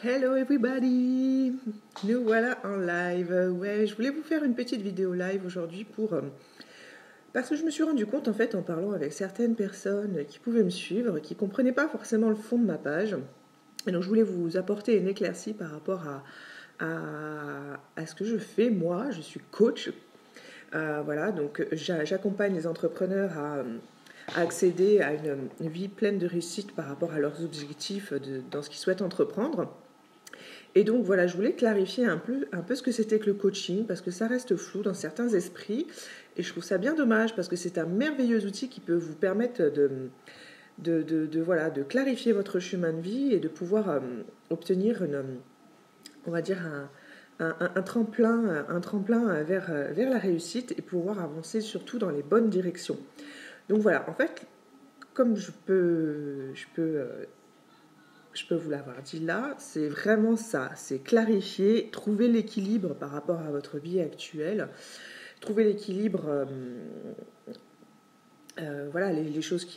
Hello everybody! Nous voilà en live. Ouais, je voulais vous faire une petite vidéo live aujourd'hui parce que je me suis rendu compte en fait en parlant avec certaines personnes qui pouvaient me suivre, qui comprenaient pas forcément le fond de ma page. Et donc je voulais vous apporter une éclaircie par rapport à ce que je fais moi. Je suis coach. Voilà, donc j'accompagne les entrepreneurs à accéder à une vie pleine de réussite par rapport à leurs objectifs dans ce qu'ils souhaitent entreprendre. Et donc voilà, je voulais clarifier un peu ce que c'était que le coaching, parce que ça reste flou dans certains esprits, et je trouve ça bien dommage, parce que c'est un merveilleux outil qui peut vous permettre de clarifier votre chemin de vie et de pouvoir obtenir on va dire un tremplin vers la réussite et pouvoir avancer surtout dans les bonnes directions. Donc voilà, en fait, comme je peux vous l'avoir dit là, c'est vraiment ça, c'est clarifier, trouver l'équilibre par rapport à votre vie actuelle, trouver l'équilibre, voilà, les choses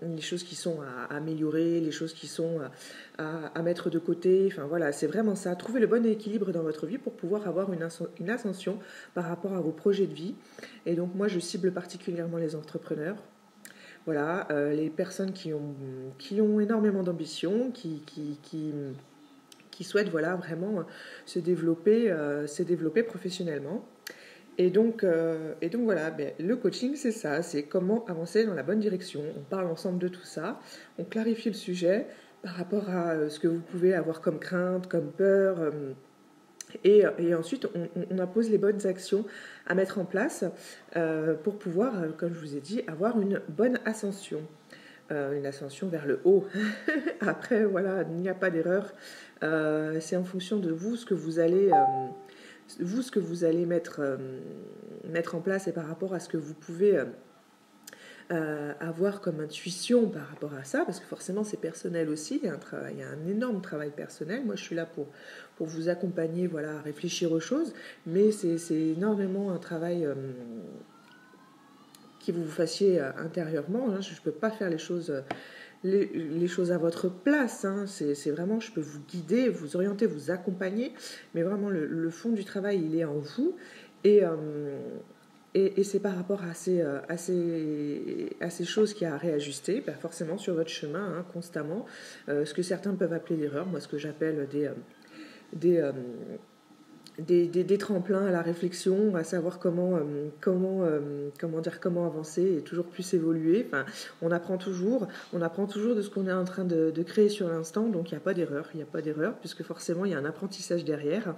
les choses qui sont à améliorer, les choses qui sont à mettre de côté, enfin voilà, c'est vraiment ça, trouver le bon équilibre dans votre vie pour pouvoir avoir une ascension par rapport à vos projets de vie. Et donc moi je cible particulièrement les entrepreneurs. Voilà, les personnes qui ont énormément d'ambition, qui souhaitent voilà, vraiment se développer professionnellement. Et donc voilà, le coaching c'est ça, c'est comment avancer dans la bonne direction. On parle ensemble de tout ça, on clarifie le sujet par rapport à ce que vous pouvez avoir comme crainte, comme peur. Et ensuite, on impose les bonnes actions à mettre en place pour pouvoir, comme je vous ai dit, avoir une bonne ascension. Une ascension vers le haut. Après, voilà, il n'y a pas d'erreur. C'est en fonction de vous ce que vous allez, mettre en place et par rapport à ce que vous pouvez avoir comme intuition par rapport à ça, parce que forcément c'est personnel aussi, il y a un énorme travail personnel. Moi je suis là pour vous accompagner voilà, à réfléchir aux choses, mais c'est énormément un travail qui vous fassiez intérieurement. Hein. Je ne peux pas faire les choses à votre place. Hein. C'est vraiment, je peux vous guider, vous orienter, vous accompagner, mais vraiment le fond du travail, il est en vous. Et c'est par rapport à ces choses qu'il y a à réajuster, forcément sur votre chemin, hein, constamment. Ce que certains peuvent appeler l'erreur, moi ce que j'appelle des tremplins à la réflexion, à savoir comment avancer et toujours plus évoluer. Enfin, on apprend toujours de ce qu'on est en train de créer sur l'instant, donc il n'y a pas d'erreur, puisque forcément il y a un apprentissage derrière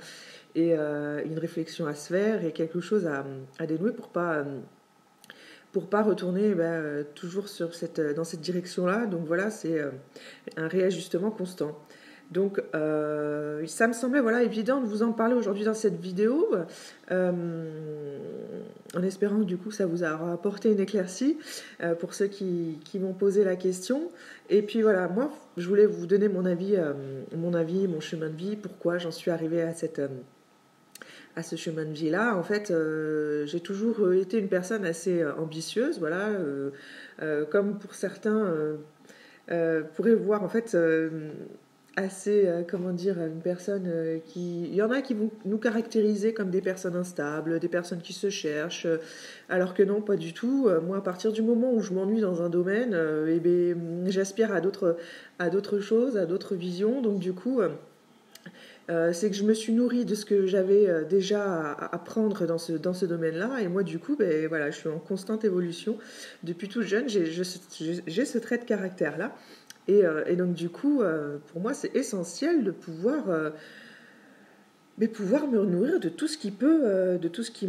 et une réflexion à se faire et quelque chose à dénouer pour pas retourner toujours dans cette direction-là. Donc voilà, c'est un réajustement constant. Donc ça me semblait voilà, évident de vous en parler aujourd'hui dans cette vidéo, en espérant que du coup ça vous aura apporté une éclaircie pour ceux qui m'ont posé la question. Et puis voilà, moi je voulais vous donner mon avis, mon chemin de vie, pourquoi j'en suis arrivée à ce chemin de vie-là. En fait, j'ai toujours été une personne assez ambitieuse, voilà, comme pour certains pourraient voir en fait assez, comment dire, une personne qui... Il y en a qui vont nous caractériser comme des personnes instables, des personnes qui se cherchent, alors que non, pas du tout. Moi, à partir du moment où je m'ennuie dans un domaine, j'aspire à d'autres choses, à d'autres visions. Donc du coup... c'est que je me suis nourrie de ce que j'avais déjà à apprendre dans ce domaine-là. Et moi, du coup, voilà, je suis en constante évolution. Depuis tout jeune, j'ai ce trait de caractère-là. Et donc, du coup, pour moi, c'est essentiel de pouvoir me nourrir de tout ce qui peut, de tout ce qui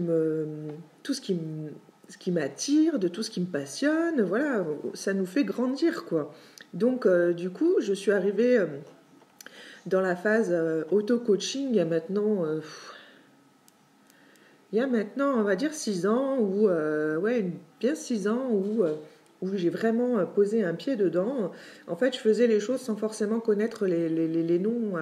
m'attire, de tout ce qui me passionne. Voilà, ça nous fait grandir, quoi. Donc, du coup, je suis arrivée... dans la phase auto-coaching, il y a maintenant, on va dire 6 ans, bien 6 ans, où j'ai vraiment posé un pied dedans. En fait, je faisais les choses sans forcément connaître les noms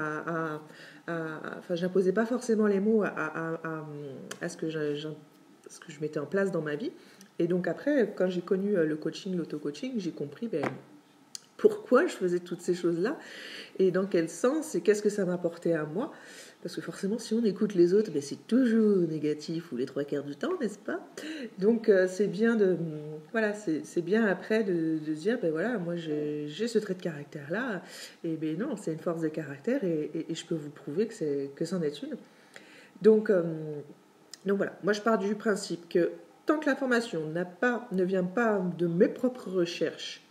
enfin, j'imposais pas forcément les mots à ce que je mettais en place dans ma vie. Et donc après, quand j'ai connu le coaching, l'auto-coaching, j'ai compris pourquoi je faisais toutes ces choses-là et dans quel sens et qu'est-ce que ça m'apportait à moi. Parce que forcément, si on écoute les autres, ben, c'est toujours négatif ou les 3 quarts du temps, n'est-ce pas? Donc, c'est bien voilà, c'est bien après de se dire, ben voilà, moi j'ai ce trait de caractère-là, et ben non, c'est une force de caractère et je peux vous prouver que c'en est une. Donc, voilà, moi je pars du principe que tant que l'information ne vient pas de mes propres recherches,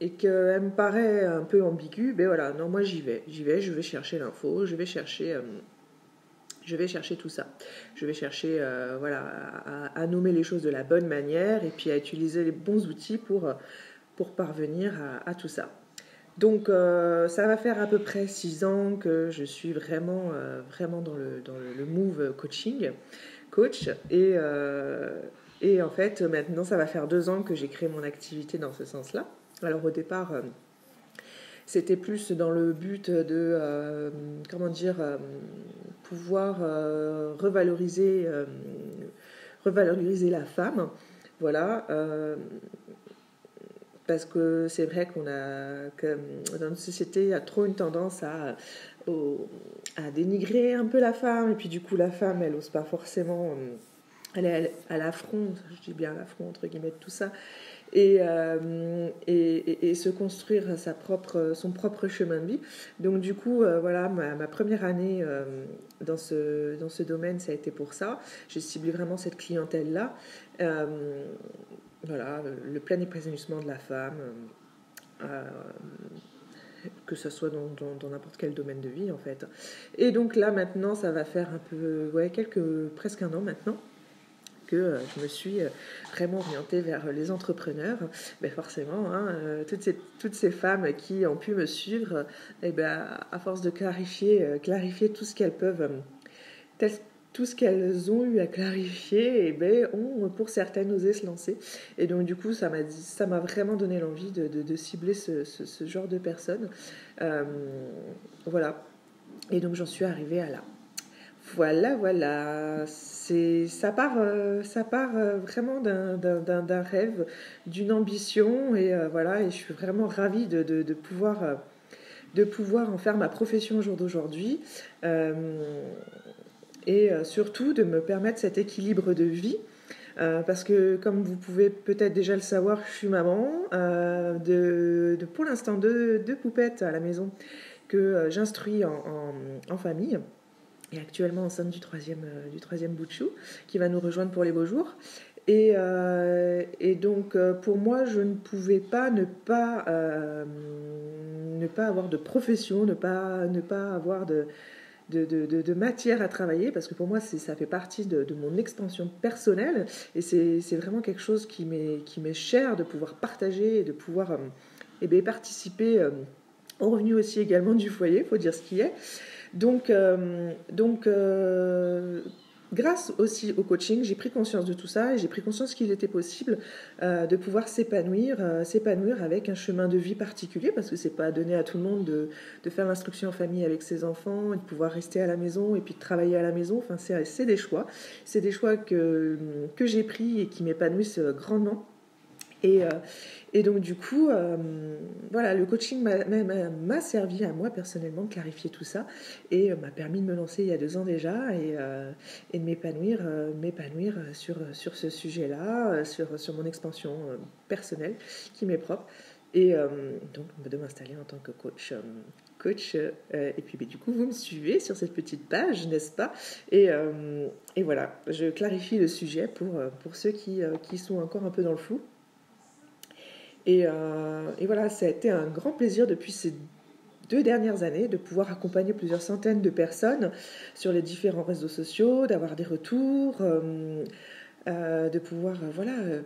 et qu'elle me paraît un peu ambiguë, ben voilà, non, moi j'y vais, je vais chercher l'info, je vais chercher tout ça. Je vais chercher voilà, à nommer les choses de la bonne manière et puis à utiliser les bons outils pour parvenir à tout ça. Donc ça va faire à peu près 6 ans que je suis vraiment dans le move coach et en fait maintenant ça va faire 2 ans que j'ai créé mon activité dans ce sens-là. Alors au départ c'était plus dans le but de pouvoir revaloriser la femme, voilà. Parce que c'est vrai que dans notre société, il y a trop une tendance à dénigrer un peu la femme, et puis du coup la femme, elle n'ose pas forcément aller à l'affront, je dis bien à l'affront entre guillemets de tout ça, et se construire son propre chemin de vie. Donc du coup, voilà, ma première année dans ce domaine, ça a été pour ça. J'ai ciblé vraiment cette clientèle-là. Voilà, le plein épanouissement de la femme, que ce soit dans n'importe quel domaine de vie en fait. Et donc là maintenant, ça va faire un peu, presque 1 an maintenant que je me suis vraiment orientée vers les entrepreneurs. Mais forcément, hein, toutes ces femmes qui ont pu me suivre, à force de clarifier tout ce qu'elles peuvent, tout ce qu'elles ont eu à clarifier, ont pour certaines osé se lancer. Et donc du coup, ça m'a vraiment donné l'envie de cibler ce genre de personnes. Voilà. Et donc j'en suis arrivée à là. Voilà. Ça part vraiment d'un rêve, d'une ambition, et voilà. Et je suis vraiment ravie de pouvoir en faire ma profession au jour d'aujourd'hui, et surtout de me permettre cet équilibre de vie. Parce que, comme vous pouvez peut-être déjà le savoir, je suis maman pour l'instant deux poupettes à la maison que j'instruis en famille. Et actuellement enceinte du troisième bout de chou, qui va nous rejoindre pour les beaux jours. Et donc, pour moi, je ne pouvais pas ne pas avoir de profession, ne pas avoir de matière à travailler, parce que pour moi, ça fait partie de mon expansion personnelle. Et c'est vraiment quelque chose qui m'est cher, de pouvoir partager et de pouvoir participer au revenu aussi également du foyer, il faut dire ce qui est. Donc, grâce aussi au coaching, j'ai pris conscience de tout ça et j'ai pris conscience qu'il était possible de pouvoir s'épanouir avec un chemin de vie particulier, parce que c'est pas donné à tout le monde de faire l'instruction en famille avec ses enfants et de pouvoir rester à la maison et puis de travailler à la maison. Enfin, c'est des choix. C'est des choix que j'ai pris et qui m'épanouissent grandement. Et donc du coup, voilà, le coaching m'a servi à moi personnellement de clarifier tout ça et m'a permis de me lancer il y a 2 ans déjà et de m'épanouir sur ce sujet-là, sur mon expansion personnelle qui m'est propre, et donc de m'installer en tant que coach. Et puis du coup vous me suivez sur cette petite page, n'est-ce pas, et voilà, je clarifie le sujet pour ceux qui sont encore un peu dans le flou. Et voilà, ça a été un grand plaisir depuis ces 2 dernières années de pouvoir accompagner plusieurs centaines de personnes sur les différents réseaux sociaux, d'avoir des retours, de pouvoir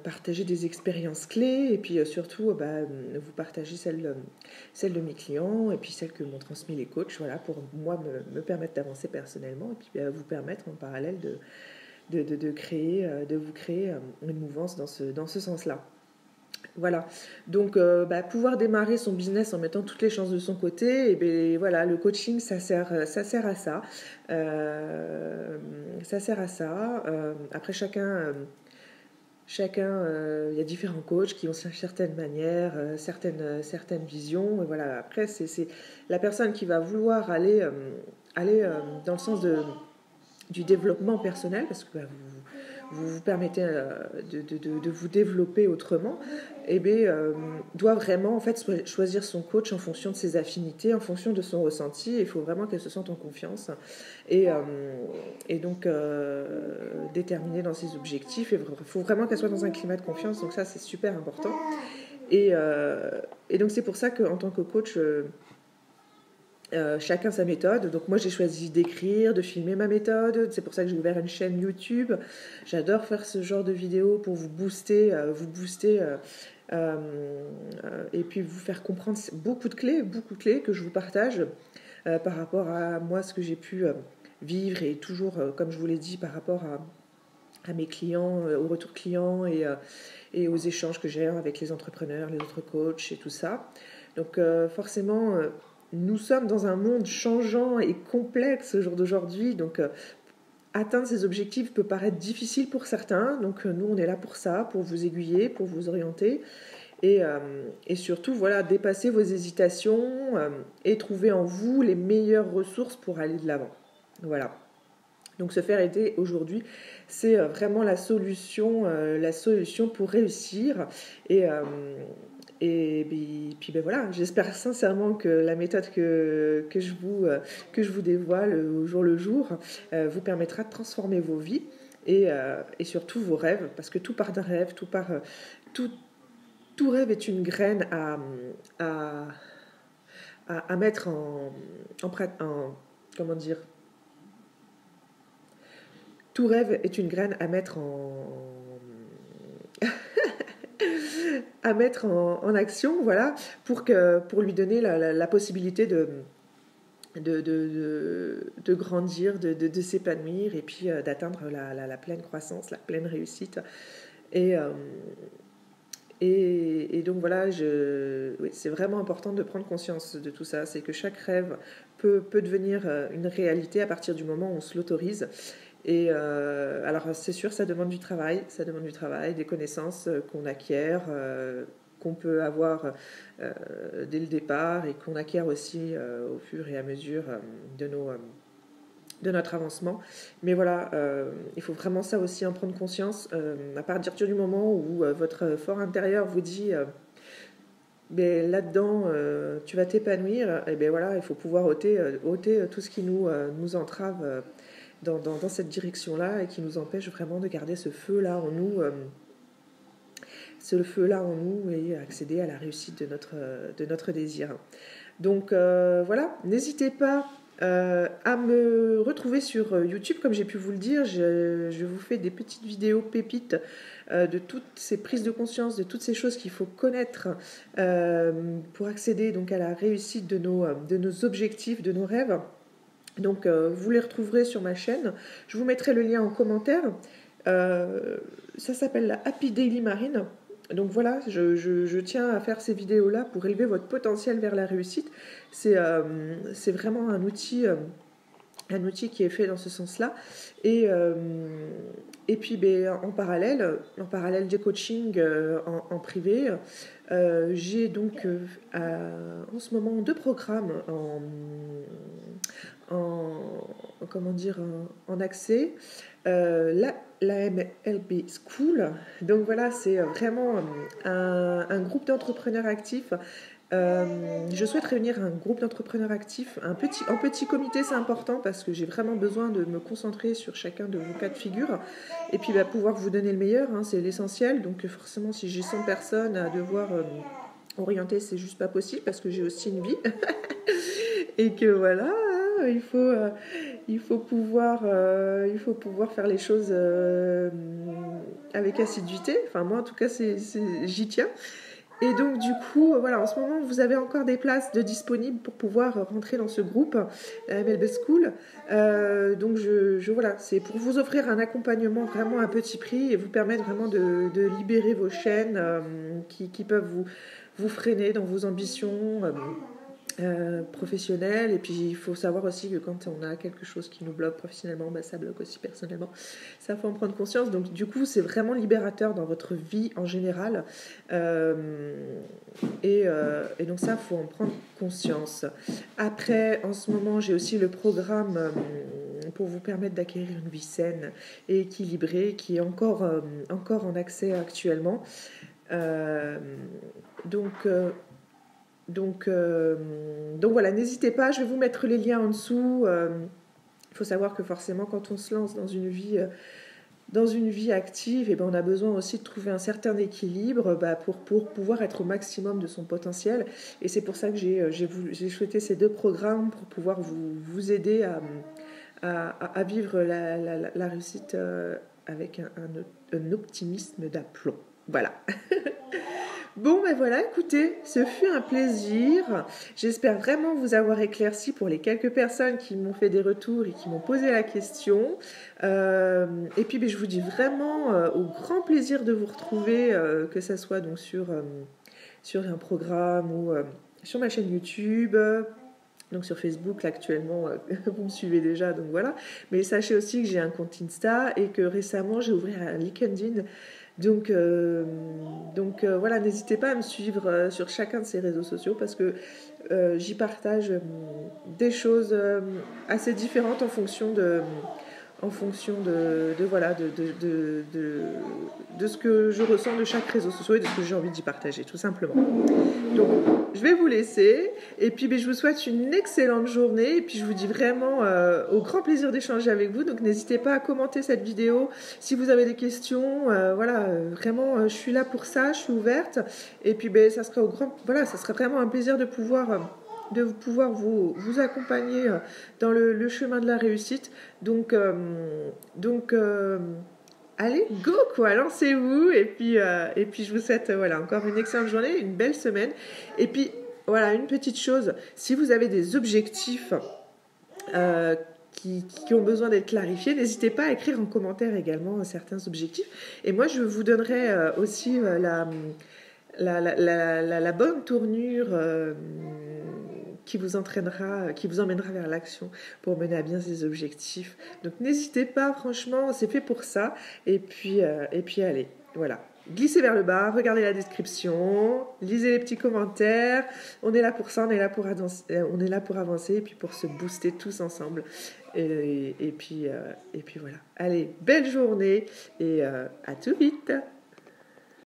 partager des expériences clés, et puis surtout vous partager celles de mes clients et puis celles que m'ont transmis les coachs, voilà, pour moi me permettre d'avancer personnellement et puis vous permettre en parallèle de vous créer une mouvance dans ce sens-là. Voilà, donc pouvoir démarrer son business en mettant toutes les chances de son côté, et voilà, le coaching ça sert à ça. Ça sert à ça. Après, chacun Chacun, il y a différents coachs qui ont certaines manières, certaines visions. Et voilà. Après, c'est la personne qui va vouloir aller dans le sens du développement personnel, parce que vous permettez de vous développer autrement, et doit vraiment en fait choisir son coach en fonction de ses affinités, en fonction de son ressenti. Il faut vraiment qu'elle se sente en confiance et donc déterminée dans ses objectifs. Il faut vraiment qu'elle soit dans un climat de confiance, donc ça c'est super important. Et donc c'est pour ça qu'en tant que coach, chacun sa méthode. Donc moi j'ai choisi d'écrire, de filmer ma méthode. C'est pour ça que j'ai ouvert une chaîne YouTube. J'adore faire ce genre de vidéos pour vous booster, et puis vous faire comprendre beaucoup de clés que je vous partage par rapport à moi, ce que j'ai pu vivre, et toujours, comme je vous l'ai dit, par rapport à mes clients, aux retours clients et aux échanges que j'ai avec les entrepreneurs, les autres coachs et tout ça. Donc forcément, nous sommes dans un monde changeant et complexe au jour d'aujourd'hui, donc atteindre ces objectifs peut paraître difficile pour certains, donc nous on est là pour ça, pour vous aiguiller, pour vous orienter, et surtout voilà, dépasser vos hésitations et trouver en vous les meilleures ressources pour aller de l'avant. Voilà. Donc se faire aider aujourd'hui, c'est vraiment la solution pour réussir. Et puis voilà, j'espère sincèrement que la méthode que je vous dévoile au jour le jour vous permettra de transformer vos vies et surtout vos rêves, parce que tout part d'un rêve, tout rêve est une graine à mettre en comment dire, tout rêve est une graine à mettre en action, voilà, pour lui donner la possibilité de grandir, de s'épanouir, et puis d'atteindre la pleine croissance, la pleine réussite. Et donc voilà, oui, c'est vraiment important de prendre conscience de tout ça. C'est que chaque rêve peut devenir une réalité à partir du moment où on se l'autorise. Et alors c'est sûr, ça demande du travail, des connaissances qu'on acquiert, qu'on peut avoir dès le départ, et qu'on acquiert aussi au fur et à mesure de notre avancement. Mais voilà, il faut vraiment ça aussi en prendre conscience, à partir du moment où votre fort intérieur vous dit mais là-dedans tu vas t'épanouir, et bien voilà, il faut pouvoir ôter tout ce qui nous entrave dans cette direction-là, et qui nous empêche vraiment de garder ce feu-là en nous, et accéder à la réussite de notre désir. Donc voilà, n'hésitez pas à me retrouver sur YouTube, comme j'ai pu vous le dire. Je vous fais des petites vidéos pépites de toutes ces prises de conscience, de toutes ces choses qu'il faut connaître pour accéder donc à la réussite de nos objectifs, de nos rêves. Donc vous les retrouverez sur ma chaîne. Je vous mettrai le lien en commentaire. Ça s'appelle la Happy Daily Marine. Donc voilà, je tiens à faire ces vidéos-là pour élever votre potentiel vers la réussite. C'est vraiment un outil qui est fait dans ce sens-là. Et puis en parallèle du coaching en privé, j'ai donc en ce moment 2 programmes en accès. La MLB School. Donc voilà, c'est vraiment un groupe d'entrepreneurs actifs. Je souhaite réunir un groupe d'entrepreneurs actifs en petit comité. C'est important parce que j'ai vraiment besoin de me concentrer sur chacun de vos cas de figure, et puis pouvoir vous donner le meilleur, c'est l'essentiel. Donc forcément, si j'ai 100 personnes à devoir orienter, c'est juste pas possible, parce que j'ai aussi une vie et que voilà, il faut pouvoir faire les choses avec assiduité. Enfin moi en tout cas j'y tiens. Et donc du coup voilà, en ce moment vous avez encore des places disponibles pour pouvoir rentrer dans ce groupe MLB School. Donc voilà, c'est pour vous offrir un accompagnement vraiment à petit prix et vous permettre vraiment de libérer vos chaînes qui peuvent vous freiner dans vos ambitions. professionnel. Et puis il faut savoir aussi que quand on a quelque chose qui nous bloque professionnellement, ça bloque aussi personnellement. Ça faut en prendre conscience. Donc du coup c'est vraiment libérateur dans votre vie en général. Et donc ça faut en prendre conscience. Après en ce moment j'ai aussi le programme pour vous permettre d'acquérir une vie saine et équilibrée qui est encore en accès actuellement. Donc voilà, n'hésitez pas, je vais vous mettre les liens en dessous. Il faut savoir que forcément quand on se lance dans une vie active, on a besoin aussi de trouver un certain équilibre pour pouvoir être au maximum de son potentiel. Et c'est pour ça que j'ai souhaité ces 2 programmes pour pouvoir vous aider à vivre la réussite avec un optimisme d'aplomb. Voilà. Bon, voilà, écoutez, ce fut un plaisir. J'espère vraiment vous avoir éclairci pour les quelques personnes qui m'ont fait des retours et qui m'ont posé la question. Et puis, je vous dis vraiment au grand plaisir de vous retrouver, que ce soit donc sur un programme ou sur ma chaîne YouTube. Donc sur Facebook, là, actuellement, vous me suivez déjà, donc voilà. Mais sachez aussi que j'ai un compte Insta et que récemment, j'ai ouvert un LinkedIn. Donc voilà, n'hésitez pas à me suivre sur chacun de ces réseaux sociaux parce que j'y partage des choses assez différentes en fonction de ce que je ressens de chaque réseau social et de ce que j'ai envie d'y partager, tout simplement. Donc, je vais vous laisser et puis je vous souhaite une excellente journée et puis je vous dis vraiment au grand plaisir d'échanger avec vous. Donc, n'hésitez pas à commenter cette vidéo si vous avez des questions. Vraiment, je suis là pour ça, je suis ouverte et puis ça sera ça sera vraiment un plaisir de pouvoir vous accompagner dans le chemin de la réussite. Donc allez, go quoi, lancez-vous et puis je vous souhaite encore une excellente journée, une belle semaine. Et puis voilà, une petite chose, si vous avez des objectifs qui ont besoin d'être clarifiés, n'hésitez pas à écrire en commentaire également certains objectifs. Et moi, je vous donnerai aussi la bonne tournure qui vous emmènera vers l'action pour mener à bien ces objectifs. Donc n'hésitez pas, franchement, c'est fait pour ça. Et puis allez, voilà. Glissez vers le bas, regardez la description, lisez les petits commentaires. On est là pour ça, on est là pour avancer et puis pour se booster tous ensemble. Et puis voilà. Allez, belle journée et à tout vite.